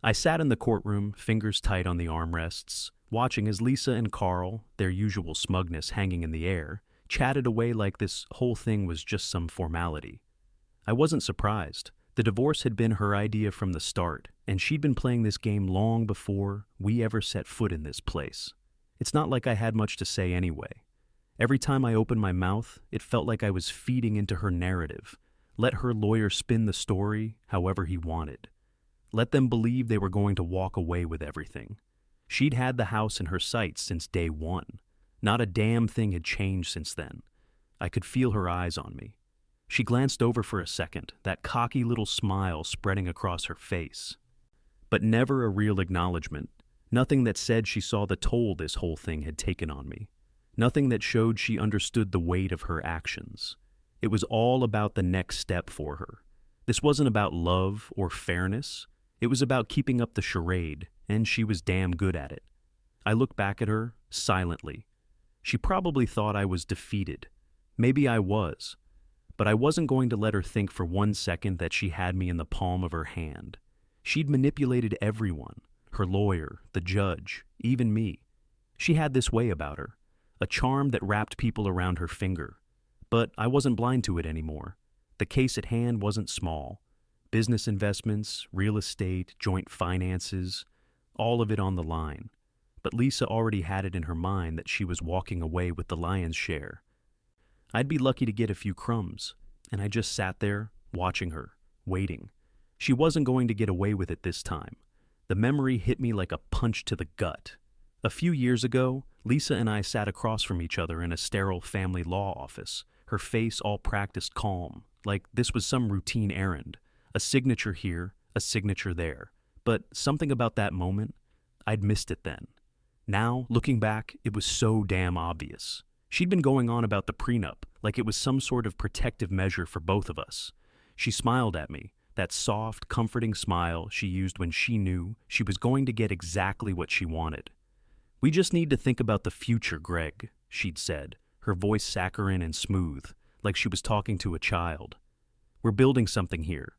I sat in the courtroom, fingers tight on the armrests, watching as Lisa and Carl, their usual smugness hanging in the air, chatted away like this whole thing was just some formality. I wasn't surprised. The divorce had been her idea from the start, and she'd been playing this game long before we ever set foot in this place. It's not like I had much to say anyway. Every time I opened my mouth, it felt like I was feeding into her narrative. Let her lawyer spin the story however he wanted. Let them believe they were going to walk away with everything. She'd had the house in her sights since day one. Not a damn thing had changed since then. I could feel her eyes on me. She glanced over for a second, that cocky little smile spreading across her face. But never a real acknowledgement. Nothing that said she saw the toll this whole thing had taken on me. Nothing that showed she understood the weight of her actions. It was all about the next step for her. This wasn't about love or fairness. It was about keeping up the charade, and she was damn good at it. I looked back at her, silently. She probably thought I was defeated. Maybe I was. But I wasn't going to let her think for 1 second that she had me in the palm of her hand. She'd manipulated everyone, her lawyer, the judge, even me. She had this way about her, a charm that wrapped people around her finger. But I wasn't blind to it anymore. The case at hand wasn't small. Business investments, real estate, joint finances, all of it on the line. But Lisa already had it in her mind that she was walking away with the lion's share. I'd be lucky to get a few crumbs, and I just sat there, watching her, waiting. She wasn't going to get away with it this time. The memory hit me like a punch to the gut. A few years ago, Lisa and I sat across from each other in a sterile family law office, her face all practiced calm, like this was some routine errand. A signature here, a signature there. But something about that moment, I'd missed it then. Now, looking back, it was so damn obvious. She'd been going on about the prenup, like it was some sort of protective measure for both of us. She smiled at me, that soft, comforting smile she used when she knew she was going to get exactly what she wanted. "We just need to think about the future, Greg," she'd said, her voice saccharine and smooth, like she was talking to a child. "We're building something here,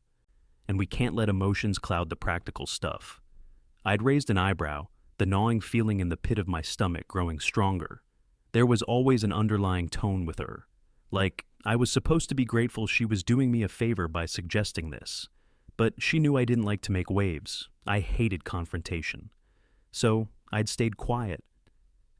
and we can't let emotions cloud the practical stuff." I'd raised an eyebrow, the gnawing feeling in the pit of my stomach growing stronger. There was always an underlying tone with her. Like, I was supposed to be grateful she was doing me a favor by suggesting this. But she knew I didn't like to make waves. I hated confrontation. So, I'd stayed quiet.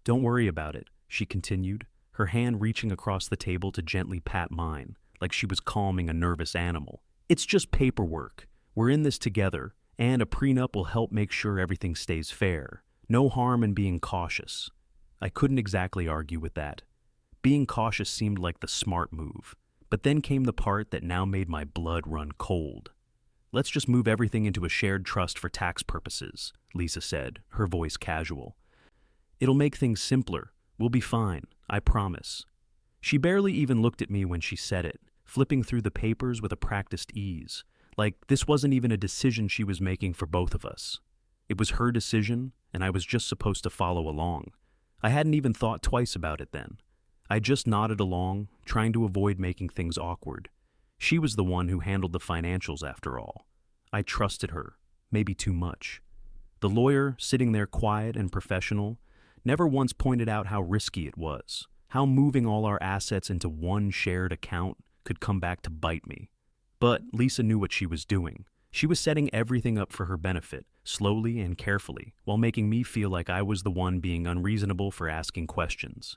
"Don't worry about it," she continued, her hand reaching across the table to gently pat mine, like she was calming a nervous animal. "It's just paperwork. We're in this together, and a prenup will help make sure everything stays fair. No harm in being cautious." I couldn't exactly argue with that. Being cautious seemed like the smart move, but then came the part that now made my blood run cold. "Let's just move everything into a shared trust for tax purposes," Lisa said, her voice casual. "It'll make things simpler. We'll be fine, I promise." She barely even looked at me when she said it, flipping through the papers with a practiced ease, like this wasn't even a decision she was making for both of us. It was her decision, and I was just supposed to follow along. I hadn't even thought twice about it then. I just nodded along, trying to avoid making things awkward. She was the one who handled the financials after all. I trusted her, maybe too much. The lawyer, sitting there quiet and professional, never once pointed out how risky it was, how moving all our assets into one shared account could come back to bite me. But Lisa knew what she was doing. She was setting everything up for her benefit, slowly and carefully, while making me feel like I was the one being unreasonable for asking questions.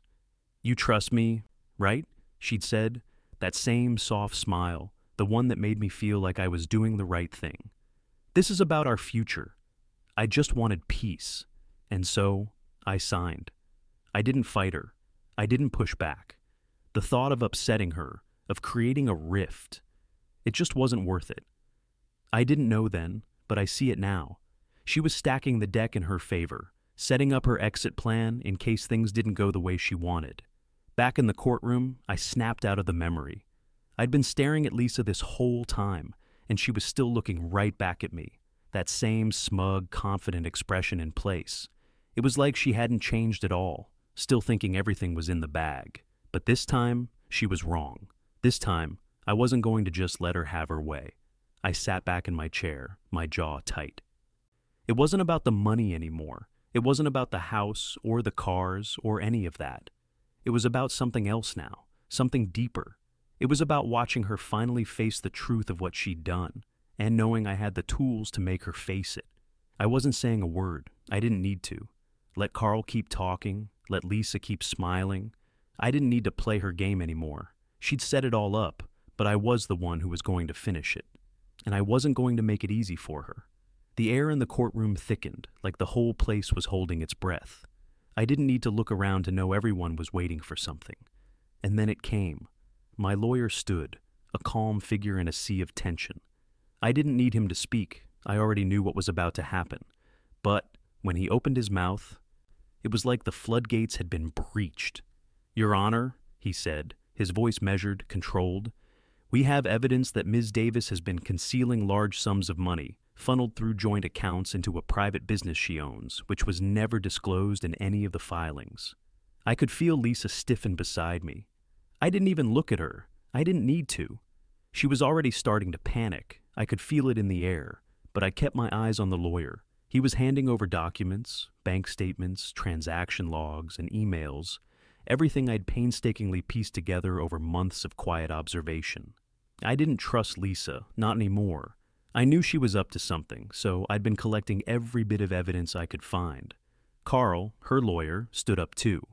"You trust me, right?" she'd said, that same soft smile, the one that made me feel like I was doing the right thing. "This is about our future. I just wanted peace, and so I signed. I didn't fight her. I didn't push back. The thought of upsetting her, of creating a rift, it just wasn't worth it. I didn't know then, but I see it now. She was stacking the deck in her favor, setting up her exit plan in case things didn't go the way she wanted. Back in the courtroom, I snapped out of the memory. I'd been staring at Lisa this whole time, and she was still looking right back at me, that same smug, confident expression in place. It was like she hadn't changed at all, still thinking everything was in the bag. But this time, she was wrong. This time, I wasn't going to just let her have her way. I sat back in my chair, my jaw tight. It wasn't about the money anymore. It wasn't about the house or the cars or any of that. It was about something else now, something deeper. It was about watching her finally face the truth of what she'd done, and knowing I had the tools to make her face it. I wasn't saying a word. I didn't need to. Let Carl keep talking. Let Lisa keep smiling. I didn't need to play her game anymore. She'd set it all up, but I was the one who was going to finish it. And I wasn't going to make it easy for her. The air in the courtroom thickened, like the whole place was holding its breath. I didn't need to look around to know everyone was waiting for something. And then it came. My lawyer stood, a calm figure in a sea of tension. I didn't need him to speak. I already knew what was about to happen. But when he opened his mouth, it was like the floodgates had been breached. "Your Honor," he said, his voice measured, controlled, "we have evidence that Ms. Davis has been concealing large sums of money, funneled through joint accounts into a private business she owns, which was never disclosed in any of the filings." I could feel Lisa stiffen beside me. I didn't even look at her. I didn't need to. She was already starting to panic. I could feel it in the air, but I kept my eyes on the lawyer. He was handing over documents, bank statements, transaction logs, and emails, everything I'd painstakingly pieced together over months of quiet observation. I didn't trust Lisa, not anymore. I knew she was up to something, so I'd been collecting every bit of evidence I could find. Carl, her lawyer, stood up too,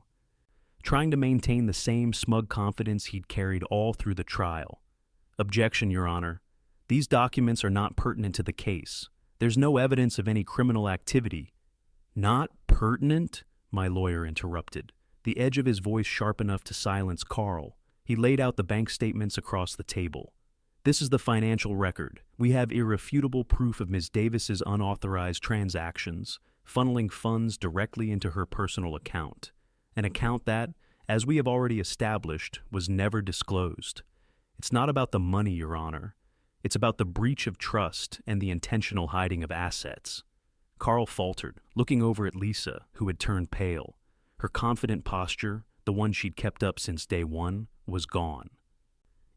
trying to maintain the same smug confidence he'd carried all through the trial. "Objection, Your Honor. These documents are not pertinent to the case. There's no evidence of any criminal activity." "Not pertinent?" my lawyer interrupted, the edge of his voice sharp enough to silence Carl. He laid out the bank statements across the table. "This is the financial record. We have irrefutable proof of Ms. Davis's unauthorized transactions, funneling funds directly into her personal account. An account that, as we have already established, was never disclosed. It's not about the money, Your Honor. It's about the breach of trust and the intentional hiding of assets." Carl faltered, looking over at Lisa, who had turned pale. Her confident posture, the one she'd kept up since day one, was gone.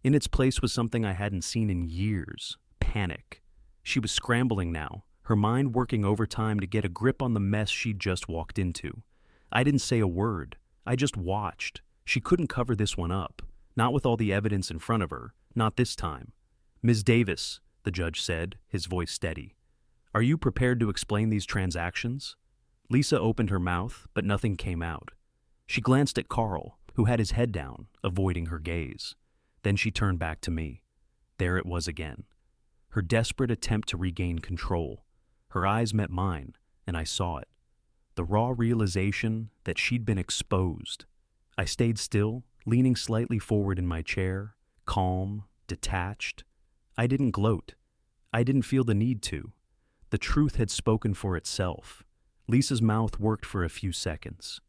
In its place was something I hadn't seen in years: panic. She was scrambling now, her mind working overtime to get a grip on the mess she'd just walked into. I didn't say a word. I just watched. She couldn't cover this one up. Not with all the evidence in front of her. Not this time. "Ms. Davis," the judge said, his voice steady, "are you prepared to explain these transactions?" Lisa opened her mouth, but nothing came out. She glanced at Carl, who had his head down, avoiding her gaze. Then she turned back to me. There it was again. Her desperate attempt to regain control. Her eyes met mine, and I saw it. The raw realization that she'd been exposed. I stayed still, leaning slightly forward in my chair, calm, detached. I didn't gloat. I didn't feel the need to. The truth had spoken for itself. Lisa's mouth worked for a few seconds,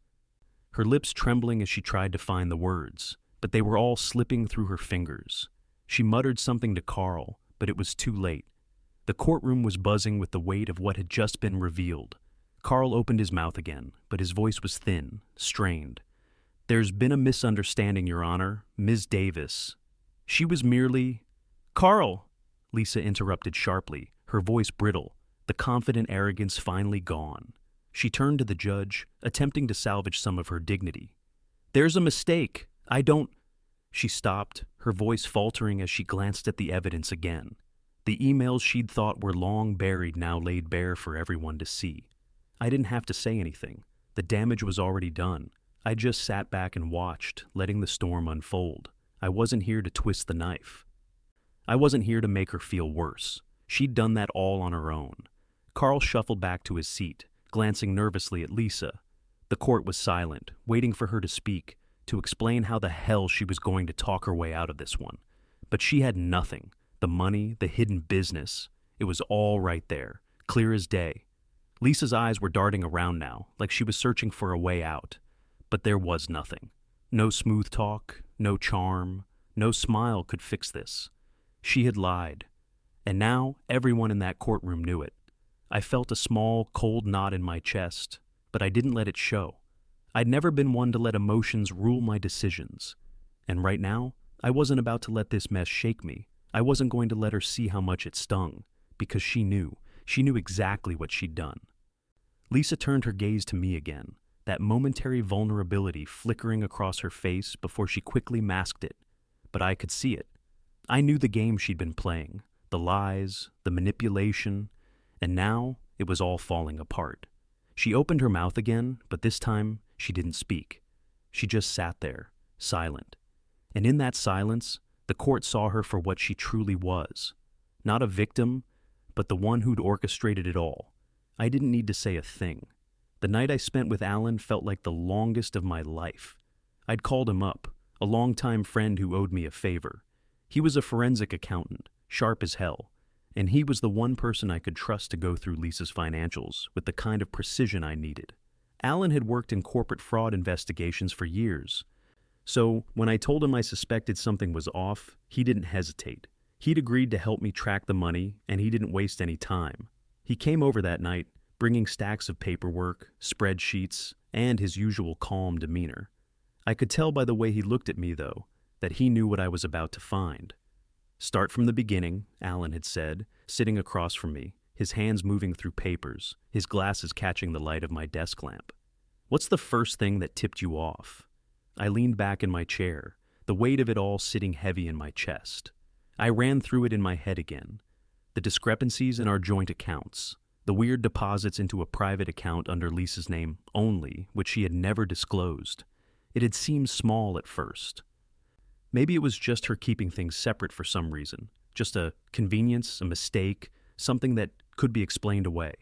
her lips trembling as she tried to find the words, but they were all slipping through her fingers. She muttered something to Carl, but it was too late. The courtroom was buzzing with the weight of what had just been revealed. Carl opened his mouth again, but his voice was thin, strained. "There's been a misunderstanding, Your Honor. Ms. Davis. She was merely—" "Carl!" Lisa interrupted sharply, her voice brittle, the confident arrogance finally gone. She turned to the judge, attempting to salvage some of her dignity. "There's a mistake. I don't—" She stopped, her voice faltering as she glanced at the evidence again. The emails she'd thought were long buried now laid bare for everyone to see. I didn't have to say anything. The damage was already done. I just sat back and watched, letting the storm unfold. I wasn't here to twist the knife. I wasn't here to make her feel worse. She'd done that all on her own. Carl shuffled back to his seat, glancing nervously at Lisa. The court was silent, waiting for her to speak, to explain how the hell she was going to talk her way out of this one. But she had nothing. The money, the hidden business. It was all right there, clear as day. Lisa's eyes were darting around now, like she was searching for a way out. But there was nothing. No smooth talk, no charm, no smile could fix this. She had lied. And now everyone in that courtroom knew it. I felt a small, cold knot in my chest, but I didn't let it show. I'd never been one to let emotions rule my decisions. And right now, I wasn't about to let this mess shake me. I wasn't going to let her see how much it stung, because she knew. She knew exactly what she'd done. Lisa turned her gaze to me again, that momentary vulnerability flickering across her face before she quickly masked it. But I could see it. I knew the game she'd been playing, the lies, the manipulation, and now it was all falling apart. She opened her mouth again, but this time she didn't speak. She just sat there, silent. And in that silence, the court saw her for what she truly was. Not a victim, but the one who'd orchestrated it all. I didn't need to say a thing. The night I spent with Alan felt like the longest of my life. I'd called him up, a longtime friend who owed me a favor. He was a forensic accountant, sharp as hell, and he was the one person I could trust to go through Lisa's financials with the kind of precision I needed. Alan had worked in corporate fraud investigations for years, so when I told him I suspected something was off, he didn't hesitate. He'd agreed to help me track the money, and he didn't waste any time. He came over that night, bringing stacks of paperwork, spreadsheets, and his usual calm demeanor. I could tell by the way he looked at me, though, that he knew what I was about to find. "Start from the beginning," Alan had said, sitting across from me, his hands moving through papers, his glasses catching the light of my desk lamp. "What's the first thing that tipped you off?" I leaned back in my chair, the weight of it all sitting heavy in my chest. I ran through it in my head again. The discrepancies in our joint accounts, the weird deposits into a private account under Lisa's name only, which she had never disclosed. It had seemed small at first. Maybe it was just her keeping things separate for some reason, just a convenience, a mistake, something that could be explained away.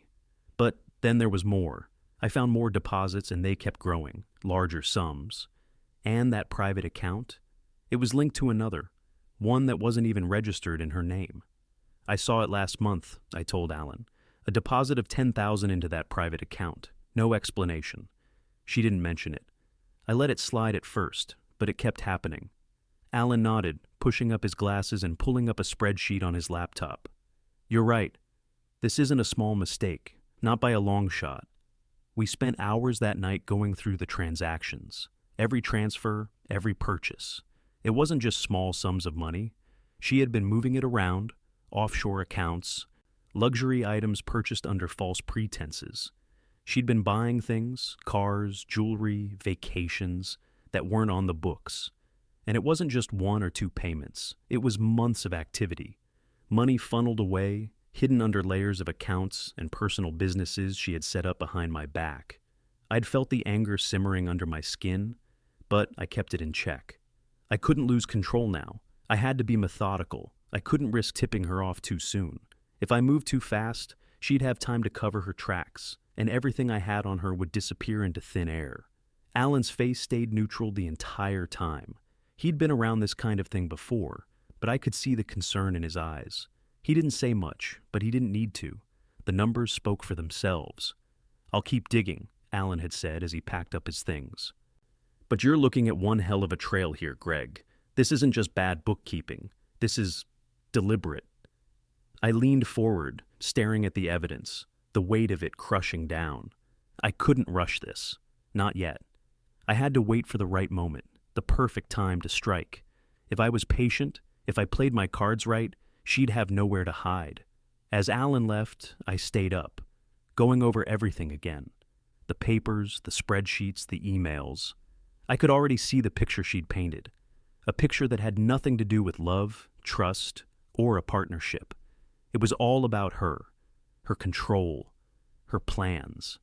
But then there was more. I found more deposits and they kept growing, larger sums. And that private account? It was linked to another, one that wasn't even registered in her name. "I saw it last month," I told Alan. "A deposit of $10,000 into that private account. No explanation." She didn't mention it. I let it slide at first, but it kept happening. Alan nodded, pushing up his glasses and pulling up a spreadsheet on his laptop. "You're right. This isn't a small mistake, not by a long shot. We spent hours that night going through the transactions, every transfer, every purchase. It wasn't just small sums of money. She had been moving it around, offshore accounts, luxury items purchased under false pretenses. She'd been buying things, cars, jewelry, vacations, that weren't on the books. And it wasn't just one or two payments. It was months of activity. Money funneled away, hidden under layers of accounts and personal businesses she had set up behind my back. I'd felt the anger simmering under my skin, but I kept it in check. I couldn't lose control now. I had to be methodical. I couldn't risk tipping her off too soon. If I moved too fast, she'd have time to cover her tracks, and everything I had on her would disappear into thin air. Alan's face stayed neutral the entire time. He'd been around this kind of thing before, but I could see the concern in his eyes. He didn't say much, but he didn't need to. The numbers spoke for themselves. "I'll keep digging," Alan had said as he packed up his things. "But you're looking at one hell of a trail here, Greg. This isn't just bad bookkeeping. This is deliberate." I leaned forward, staring at the evidence, the weight of it crushing down. I couldn't rush this. Not yet. I had to wait for the right moment, the perfect time to strike. If I was patient, if I played my cards right, she'd have nowhere to hide. As Alan left, I stayed up, going over everything again. The papers, the spreadsheets, the emails. I could already see the picture she'd painted. A picture that had nothing to do with love, trust, or a partnership. It was all about her control, her plans.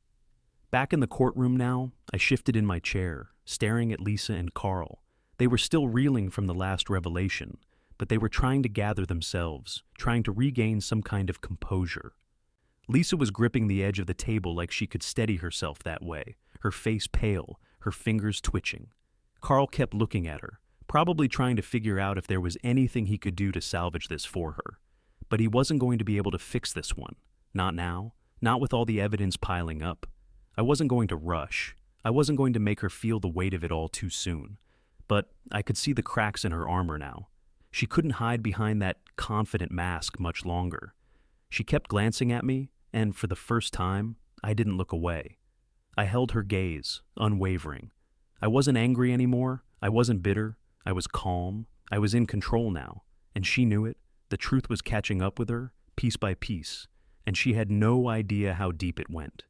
Back in the courtroom now, I shifted in my chair, staring at Lisa and Carl. They were still reeling from the last revelation, but they were trying to gather themselves, trying to regain some kind of composure. Lisa was gripping the edge of the table like she could steady herself that way, her face pale, her fingers twitching. Carl kept looking at her, probably trying to figure out if there was anything he could do to salvage this for her. But he wasn't going to be able to fix this one. Not now, not with all the evidence piling up. I wasn't going to rush. I wasn't going to make her feel the weight of it all too soon. But I could see the cracks in her armor now. She couldn't hide behind that confident mask much longer. She kept glancing at me, and for the first time, I didn't look away. I held her gaze, unwavering. I wasn't angry anymore. I wasn't bitter. I was calm. I was in control now, and she knew it. The truth was catching up with her, piece by piece. and she had no idea how deep it went.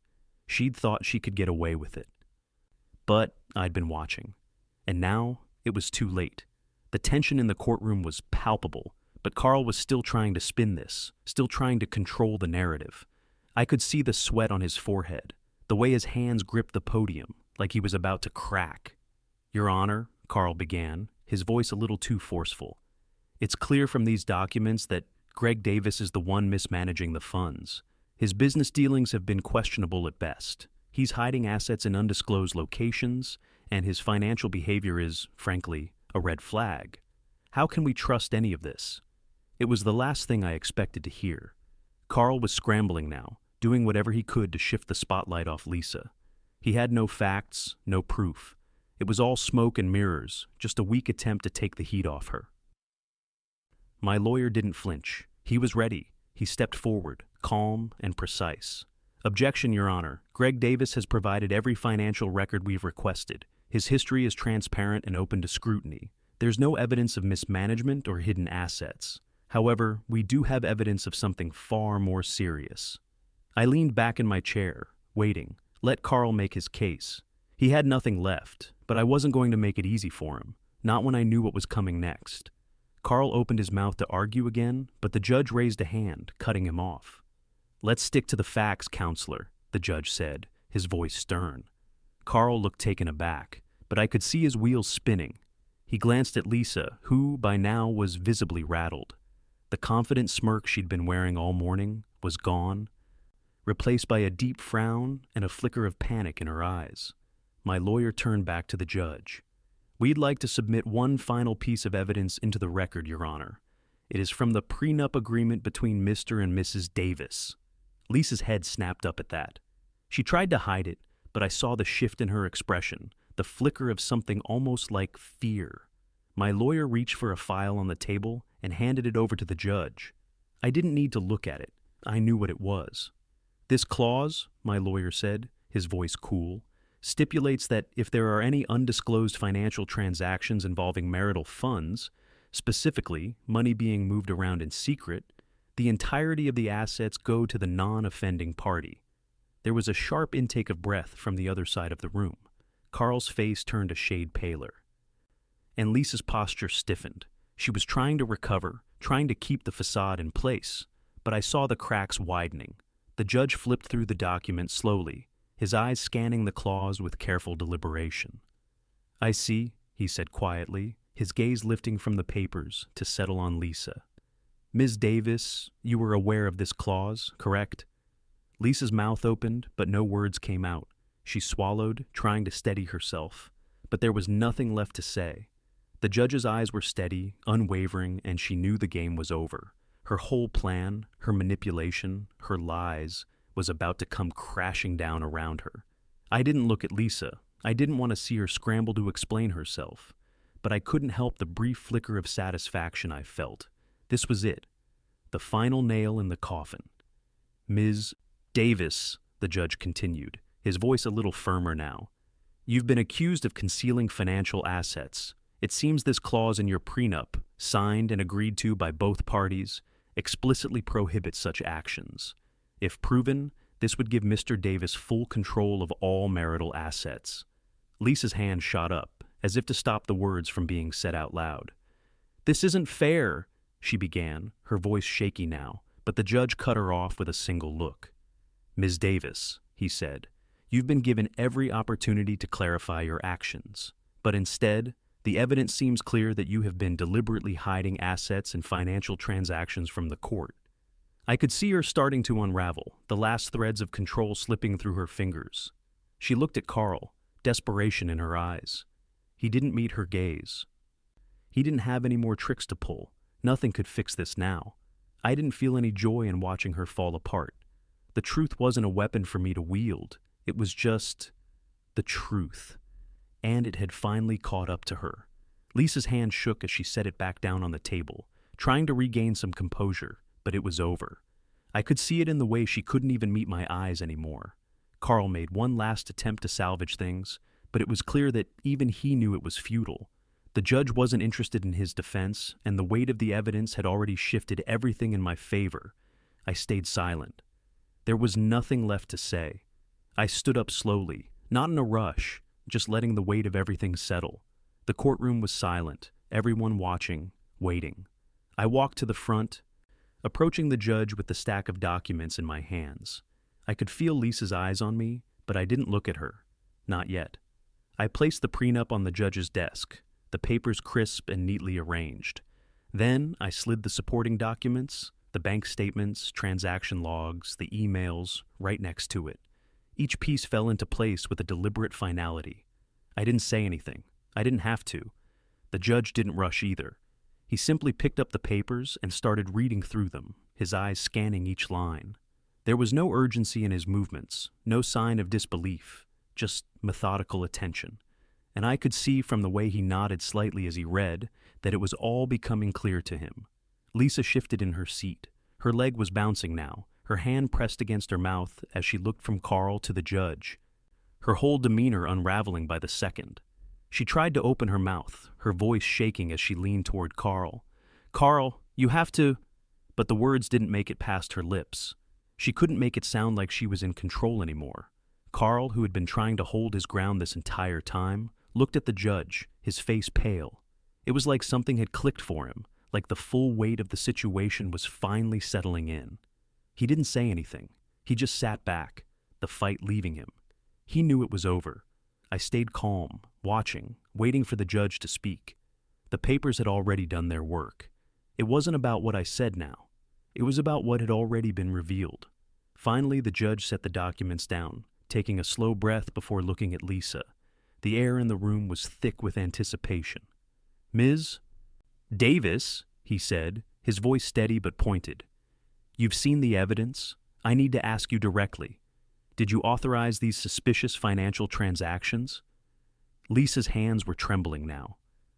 She'd thought she could get away with it. But I'd been watching, and now it was too late. The tension in the courtroom was palpable, but Carl was still trying to spin this, still trying to control the narrative. I could see the sweat on his forehead, the way his hands gripped the podium, like he was about to crack. "Your Honor," Carl began, his voice a little too forceful. "It's clear from these documents that Greg Davis is the one mismanaging the funds. His business dealings have been questionable at best. He's hiding assets in undisclosed locations, and his financial behavior is, frankly, a red flag. How can we trust any of this?" It was the last thing I expected to hear. Carl was scrambling now, doing whatever he could to shift the spotlight off Lisa. He had no facts, no proof. It was all smoke and mirrors, just a weak attempt to take the heat off her. My lawyer didn't flinch. He was ready. He stepped forward, calm and precise. "Objection, Your Honor. Greg Davis has provided every financial record we've requested. His history is transparent and open to scrutiny. There's no evidence of mismanagement or hidden assets. However, we do have evidence of something far more serious." I leaned back in my chair, waiting. Let Carl make his case. He had nothing left, but I wasn't going to make it easy for him, not when I knew what was coming next. Carl opened his mouth to argue again, but the judge raised a hand, cutting him off. "Let's stick to the facts, counselor," the judge said, his voice stern. Carl looked taken aback, but I could see his wheels spinning. He glanced at Lisa, who, by now, was visibly rattled. The confident smirk she'd been wearing all morning was gone, replaced by a deep frown and a flicker of panic in her eyes. My lawyer turned back to the judge. "We'd like to submit one final piece of evidence into the record, Your Honor. It is from the prenup agreement between Mr. and Mrs. Davis." Lisa's head snapped up at that. She tried to hide it, but I saw the shift in her expression, the flicker of something almost like fear. My lawyer reached for a file on the table and handed it over to the judge. I didn't need to look at it. I knew what it was. "This clause," my lawyer said, his voice cool, "stipulates that if there are any undisclosed financial transactions involving marital funds, specifically money being moved around in secret, the entirety of the assets go to the non-offending party." There was a sharp intake of breath from the other side of the room. Carl's face turned a shade paler. And Lisa's posture stiffened. She was trying to recover, trying to keep the facade in place, but I saw the cracks widening. The judge flipped through the document slowly, his eyes scanning the clause with careful deliberation. "I see," he said quietly, his gaze lifting from the papers to settle on Lisa. "Ms. Davis, you were aware of this clause, correct?" Lisa's mouth opened, but no words came out. She swallowed, trying to steady herself, but there was nothing left to say. The judge's eyes were steady, unwavering, and she knew the game was over. Her whole plan, her manipulation, her lies, was about to come crashing down around her. I didn't look at Lisa. I didn't want to see her scramble to explain herself, but I couldn't help the brief flicker of satisfaction I felt. This was it, the final nail in the coffin. "Ms. Davis," the judge continued, his voice a little firmer now, "you've been accused of concealing financial assets. It seems this clause in your prenup, signed and agreed to by both parties, explicitly prohibits such actions. If proven, this would give Mr. Davis full control of all marital assets." Lisa's hand shot up, as if to stop the words from being said out loud. "This isn't fair," she began, her voice shaky now, but the judge cut her off with a single look. "Ms. Davis," he said, "you've been given every opportunity to clarify your actions, but instead, the evidence seems clear that you have been deliberately hiding assets and financial transactions from the court." I could see her starting to unravel, the last threads of control slipping through her fingers. She looked at Carl, desperation in her eyes. He didn't meet her gaze. He didn't have any more tricks to pull. Nothing could fix this now. I didn't feel any joy in watching her fall apart. The truth wasn't a weapon for me to wield. It was just the truth. And it had finally caught up to her. Lisa's hand shook as she set it back down on the table, trying to regain some composure, but it was over. I could see it in the way she couldn't even meet my eyes anymore. Carl made one last attempt to salvage things, but it was clear that even he knew it was futile. The judge wasn't interested in his defense, and the weight of the evidence had already shifted everything in my favor. I stayed silent. There was nothing left to say. I stood up slowly, not in a rush, just letting the weight of everything settle. The courtroom was silent, everyone watching, waiting. I walked to the front, approaching the judge with the stack of documents in my hands. I could feel Lisa's eyes on me, but I didn't look at her. Not yet. I placed the prenup on the judge's desk, the papers crisp and neatly arranged. Then I slid the supporting documents, the bank statements, transaction logs, the emails, right next to it. Each piece fell into place with a deliberate finality. I didn't say anything. I didn't have to. The judge didn't rush either. He simply picked up the papers and started reading through them, his eyes scanning each line. There was no urgency in his movements, no sign of disbelief, just methodical attention. And I could see from the way he nodded slightly as he read that it was all becoming clear to him. Lisa shifted in her seat. Her leg was bouncing now, her hand pressed against her mouth as she looked from Carl to the judge, her whole demeanor unraveling by the second. She tried to open her mouth, her voice shaking as she leaned toward Carl. "Carl, you have to—" But the words didn't make it past her lips. She couldn't make it sound like she was in control anymore. Carl, who had been trying to hold his ground this entire time, looked at the judge, his face pale. It was like something had clicked for him, like the full weight of the situation was finally settling in. He didn't say anything. He just sat back, the fight leaving him. He knew it was over. I stayed calm, watching, waiting for the judge to speak. The papers had already done their work. It wasn't about what I said now. It was about what had already been revealed. Finally, the judge set the documents down, taking a slow breath before looking at Lisa. The air in the room was thick with anticipation. "Ms. Davis," he said, his voice steady but pointed. "You've seen the evidence. I need to ask you directly. Did you authorize these suspicious financial transactions?" Lisa's hands were trembling now.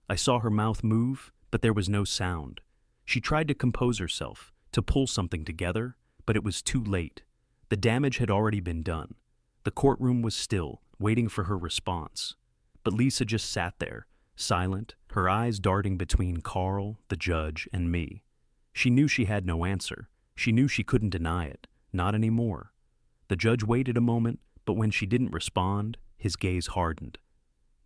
I saw her mouth move, but there was no sound. She tried to compose herself, to pull something together, but it was too late. The damage had already been done. The courtroom was still, waiting for her response. But Lisa just sat there, silent, her eyes darting between Carl, the judge, and me. She knew she had no answer. She knew she couldn't deny it. Not anymore. The judge waited a moment, but when she didn't respond, his gaze hardened.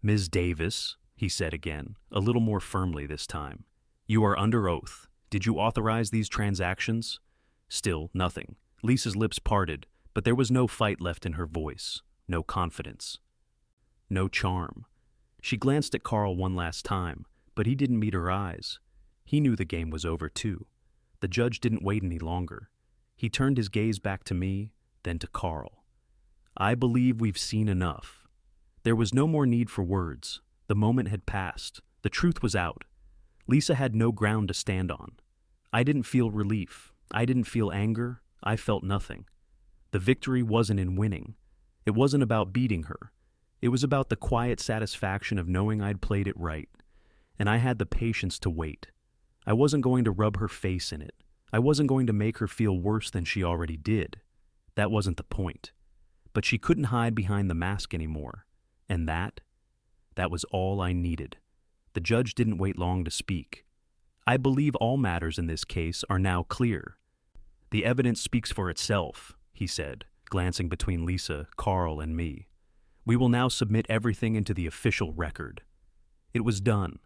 "Ms. Davis," he said again, a little more firmly this time, "you are under oath. Did you authorize these transactions?" Still, nothing. Lisa's lips parted, but there was no fight left in her voice, no confidence, no charm. She glanced at Carl one last time, but he didn't meet her eyes. He knew the game was over too. The judge didn't wait any longer. He turned his gaze back to me, then to Carl. "I believe we've seen enough." There was no more need for words. The moment had passed. The truth was out. Lisa had no ground to stand on. I didn't feel relief. I didn't feel anger. I felt nothing. The victory wasn't in winning. It wasn't about beating her. It was about the quiet satisfaction of knowing I'd played it right. And I had the patience to wait. I wasn't going to rub her face in it. I wasn't going to make her feel worse than she already did. That wasn't the point. But she couldn't hide behind the mask anymore. And that was all I needed. The judge didn't wait long to speak. "I believe all matters in this case are now clear. The evidence speaks for itself," he said, glancing between Lisa, Carl, and me. "We will now submit everything into the official record." It was done.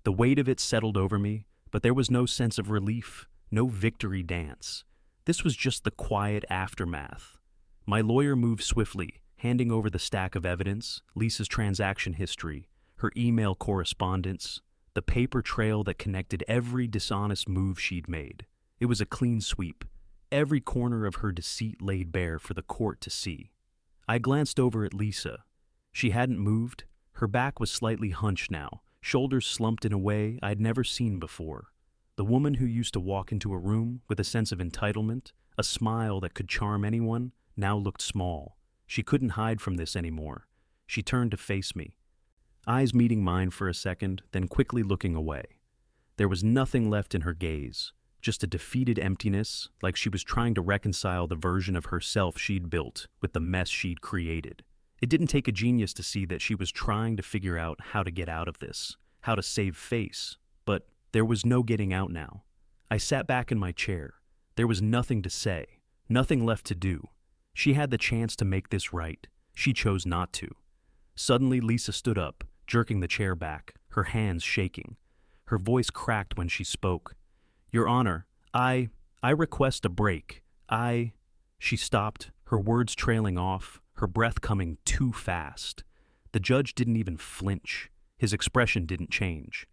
The weight of it settled over me, but there was no sense of relief, no victory dance. This was just the quiet aftermath. My lawyer moved swiftly, handing over the stack of evidence, Lisa's transaction history, her email correspondence, the paper trail that connected every dishonest move she'd made. It was a clean sweep, every corner of her deceit laid bare for the court to see. I glanced over at Lisa. She hadn't moved. Her back was slightly hunched now, shoulders slumped in a way I'd never seen before. The woman who used to walk into a room with a sense of entitlement, a smile that could charm anyone, now looked small. She couldn't hide from this anymore. She turned to face me, eyes meeting mine for a second, then quickly looking away. There was nothing left in her gaze, just a defeated emptiness, like she was trying to reconcile the version of herself she'd built with the mess she'd created. It didn't take a genius to see that she was trying to figure out how to get out of this, how to save face, but there was no getting out now. I sat back in my chair. There was nothing to say, nothing left to do. She had the chance to make this right. She chose not to. Suddenly, Lisa stood up, jerking the chair back, her hands shaking. Her voice cracked when she spoke. "Your Honor, I request a break. She stopped, her words trailing off, her breath coming too fast. The judge didn't even flinch. His expression didn't change.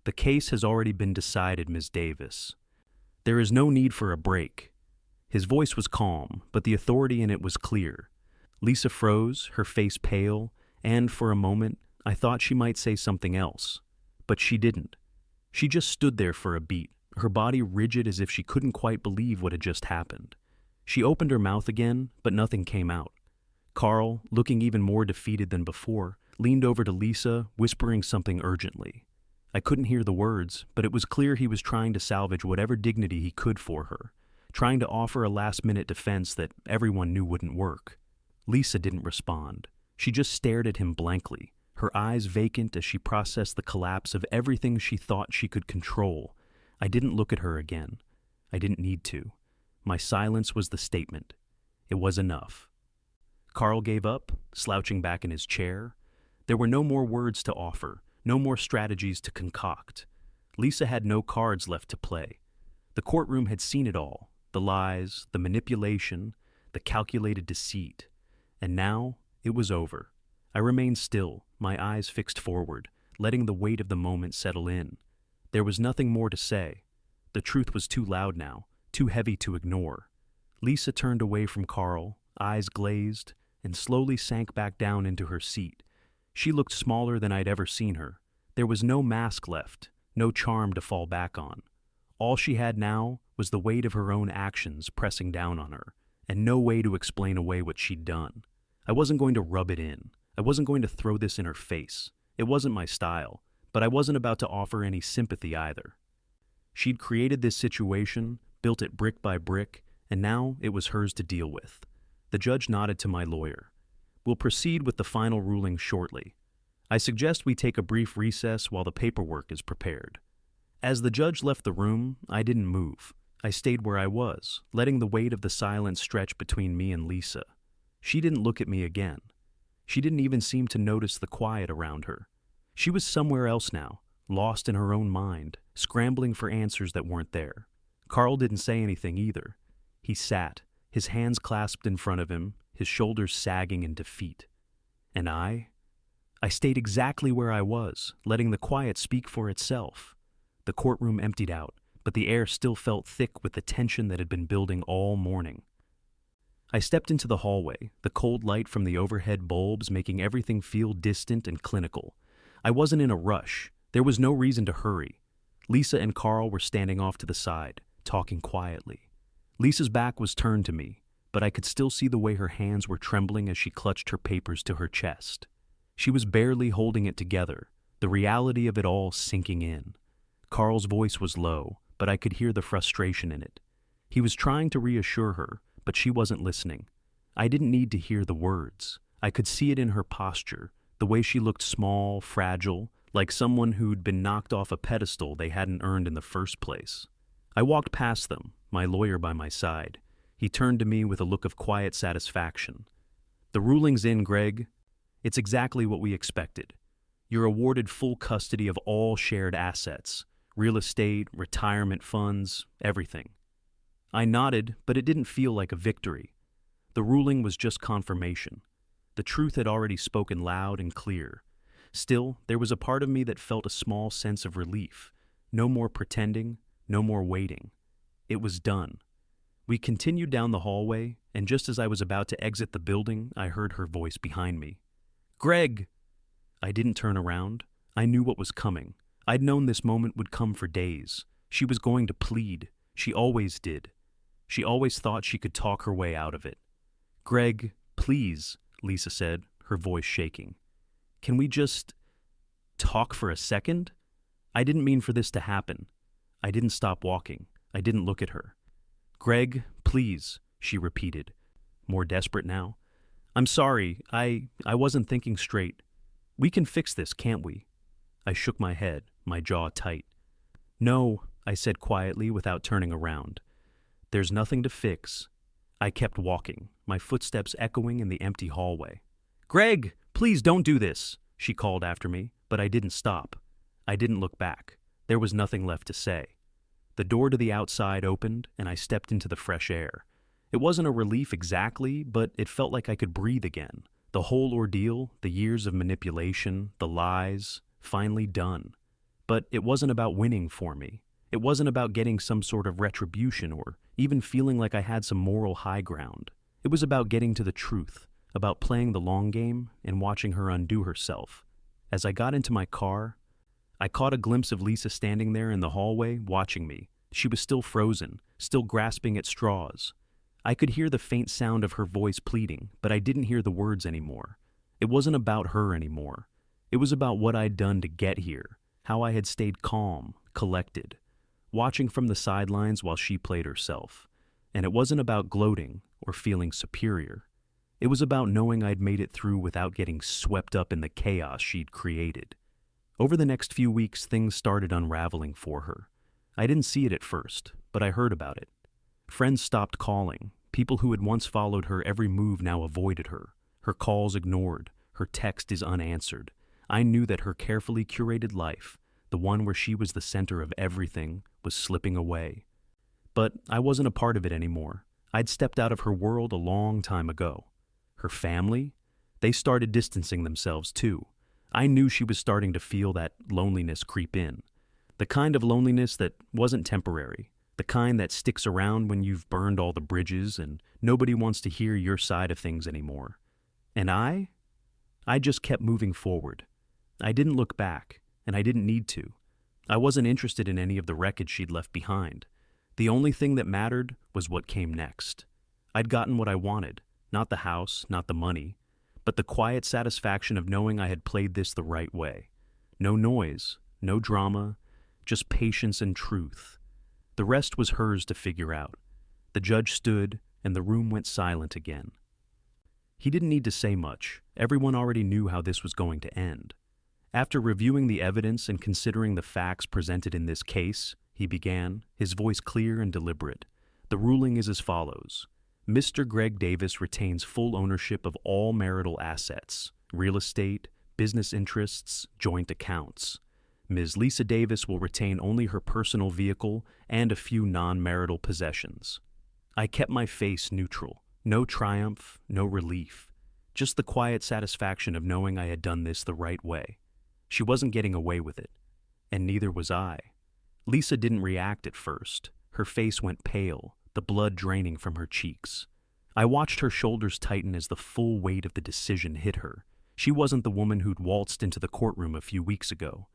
"The case has already been decided, Ms. Davis. There is no need for a break." His voice was calm, but the authority in it was clear. Lisa froze, her face pale, and for a moment, I thought she might say something else. But she didn't. She just stood there for a beat, her body rigid as if she couldn't quite believe what had just happened. She opened her mouth again, but nothing came out. Carl, looking even more defeated than before, leaned over to Lisa, whispering something urgently. I couldn't hear the words, but it was clear he was trying to salvage whatever dignity he could for her, trying to offer a last-minute defense that everyone knew wouldn't work. Lisa didn't respond. She just stared at him blankly, her eyes vacant as she processed the collapse of everything she thought she could control. I didn't look at her again. I didn't need to. My silence was the statement. It was enough. Carl gave up, slouching back in his chair. There were no more words to offer, no more strategies to concoct. Lisa had no cards left to play. The courtroom had seen it all, the lies, the manipulation, the calculated deceit. And now it was over. I remained still, my eyes fixed forward, letting the weight of the moment settle in. There was nothing more to say. The truth was too loud now, too heavy to ignore. Lisa turned away from Carl, eyes glazed, and slowly sank back down into her seat. She looked smaller than I'd ever seen her. There was no mask left, no charm to fall back on. All she had now was the weight of her own actions pressing down on her, and no way to explain away what she'd done. I wasn't going to rub it in. I wasn't going to throw this in her face. It wasn't my style, but I wasn't about to offer any sympathy either. She'd created this situation, built it brick by brick, and now it was hers to deal with. The judge nodded to my lawyer. "We'll proceed with the final ruling shortly. I suggest we take a brief recess while the paperwork is prepared." As the judge left the room, I didn't move. I stayed where I was, letting the weight of the silence stretch between me and Lisa. She didn't look at me again. She didn't even seem to notice the quiet around her. She was somewhere else now, lost in her own mind, scrambling for answers that weren't there. Carl didn't say anything either. He sat, his hands clasped in front of him, his shoulders sagging in defeat. And I stayed exactly where I was, letting the quiet speak for itself. The courtroom emptied out, but the air still felt thick with the tension that had been building all morning. I stepped into the hallway, the cold light from the overhead bulbs making everything feel distant and clinical. I wasn't in a rush. There was no reason to hurry. Lisa and Carl were standing off to the side, talking quietly. Lisa's back was turned to me, but I could still see the way her hands were trembling as she clutched her papers to her chest. She was barely holding it together, the reality of it all sinking in. Carl's voice was low, but I could hear the frustration in it. He was trying to reassure her, but she wasn't listening. I didn't need to hear the words. I could see it in her posture, the way she looked small, fragile, like someone who'd been knocked off a pedestal they hadn't earned in the first place. I walked past them, my lawyer by my side. He turned to me with a look of quiet satisfaction. "The ruling's in, Greg. It's exactly what we expected. You're awarded full custody of all shared assets, real estate, retirement funds, everything." I nodded, but it didn't feel like a victory. The ruling was just confirmation. The truth had already spoken loud and clear. Still, there was a part of me that felt a small sense of relief. No more pretending, no more waiting. It was done. We continued down the hallway, and just as I was about to exit the building, I heard her voice behind me. "Greg!" I didn't turn around. I knew what was coming. I'd known this moment would come for days. She was going to plead. She always did. She always thought she could talk her way out of it. "Greg, please," Lisa said, her voice shaking. "Can we just talk for a second? I didn't mean for this to happen." I didn't stop walking. I didn't look at her. "Greg, please," she repeated, more desperate now. "I'm sorry. I wasn't thinking straight. We can fix this, can't we?" I shook my head, my jaw tight. "No," I said quietly without turning around. "There's nothing to fix." I kept walking, my footsteps echoing in the empty hallway. "Greg, please don't do this," she called after me, but I didn't stop. I didn't look back. There was nothing left to say. The door to the outside opened, and I stepped into the fresh air. It wasn't a relief exactly, but it felt like I could breathe again. The whole ordeal, the years of manipulation, the lies, finally done. But it wasn't about winning for me. It wasn't about getting some sort of retribution or even feeling like I had some moral high ground. It was about getting to the truth, about playing the long game and watching her undo herself. As I got into my car, I caught a glimpse of Lisa standing there in the hallway, watching me. She was still frozen, still grasping at straws. I could hear the faint sound of her voice pleading, but I didn't hear the words anymore. It wasn't about her anymore. It was about what I'd done to get here, how I had stayed calm, collected, watching from the sidelines while she played herself. And it wasn't about gloating or feeling superior. It was about knowing I'd made it through without getting swept up in the chaos she'd created. Over the next few weeks, things started unraveling for her. I didn't see it at first, but I heard about it. Friends stopped calling. People who had once followed her every move now avoided her. Her calls ignored. Her text is unanswered. I knew that her carefully curated life, the one where she was the center of everything, was slipping away. But I wasn't a part of it anymore. I'd stepped out of her world a long time ago. Her family? They started distancing themselves too. I knew she was starting to feel that loneliness creep in. The kind of loneliness that wasn't temporary. The kind that sticks around when you've burned all the bridges and nobody wants to hear your side of things anymore. And I just kept moving forward. I didn't look back, and I didn't need to. I wasn't interested in any of the wreckage she'd left behind. The only thing that mattered was what came next. I'd gotten what I wanted, not the house, not the money, but the quiet satisfaction of knowing I had played this the right way. No noise, no drama, just patience and truth. The rest was hers to figure out. The judge stood, and the room went silent again. He didn't need to say much. Everyone already knew how this was going to end. After reviewing the evidence and considering the facts presented in this case, he began, his voice clear and deliberate. The ruling is as follows. Mr. Greg Davis retains full ownership of all marital assets, real estate, business interests, joint accounts. Ms. Lisa Davis will retain only her personal vehicle and a few non-marital possessions. I kept my face neutral. No triumph, no relief. Just the quiet satisfaction of knowing I had done this the right way. She wasn't getting away with it, and neither was I. Lisa didn't react at first. Her face went pale, the blood draining from her cheeks. I watched her shoulders tighten as the full weight of the decision hit her. She wasn't the woman who'd waltzed into the courtroom a few weeks ago.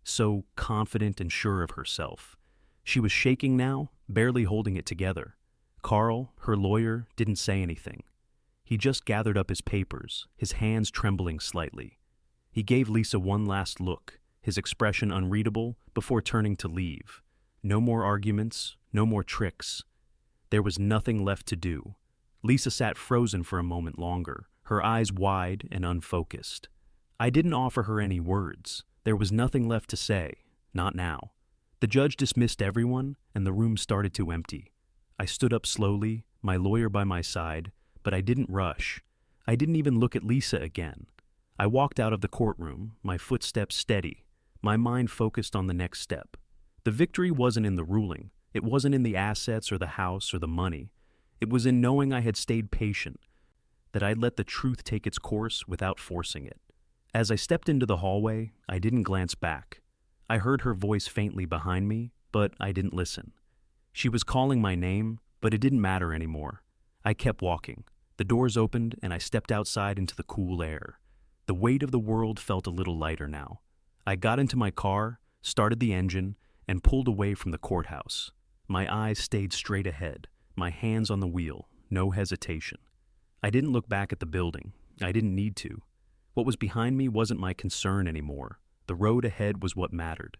So confident and sure of herself. She was shaking now, barely holding it together. Carl, her lawyer, didn't say anything. He just gathered up his papers, his hands trembling slightly. He gave Lisa one last look, his expression unreadable, before turning to leave. No more arguments, no more tricks. There was nothing left to do. Lisa sat frozen for a moment longer, her eyes wide and unfocused. I didn't offer her any words. There was nothing left to say, not now. The judge dismissed everyone, and the room started to empty. I stood up slowly, my lawyer by my side, but I didn't rush. I didn't even look at Lisa again. I walked out of the courtroom, my footsteps steady, my mind focused on the next step. The victory wasn't in the ruling. It wasn't in the assets or the house or the money. It was in knowing I had stayed patient, that I'd let the truth take its course without forcing it. As I stepped into the hallway, I didn't glance back. I heard her voice faintly behind me, but I didn't listen. She was calling my name, but it didn't matter anymore. I kept walking. The doors opened, and I stepped outside into the cool air. The weight of the world felt a little lighter now. I got into my car, started the engine, and pulled away from the courthouse. My eyes stayed straight ahead, my hands on the wheel, no hesitation. I didn't look back at the building. I didn't need to. What was behind me wasn't my concern anymore. The road ahead was what mattered.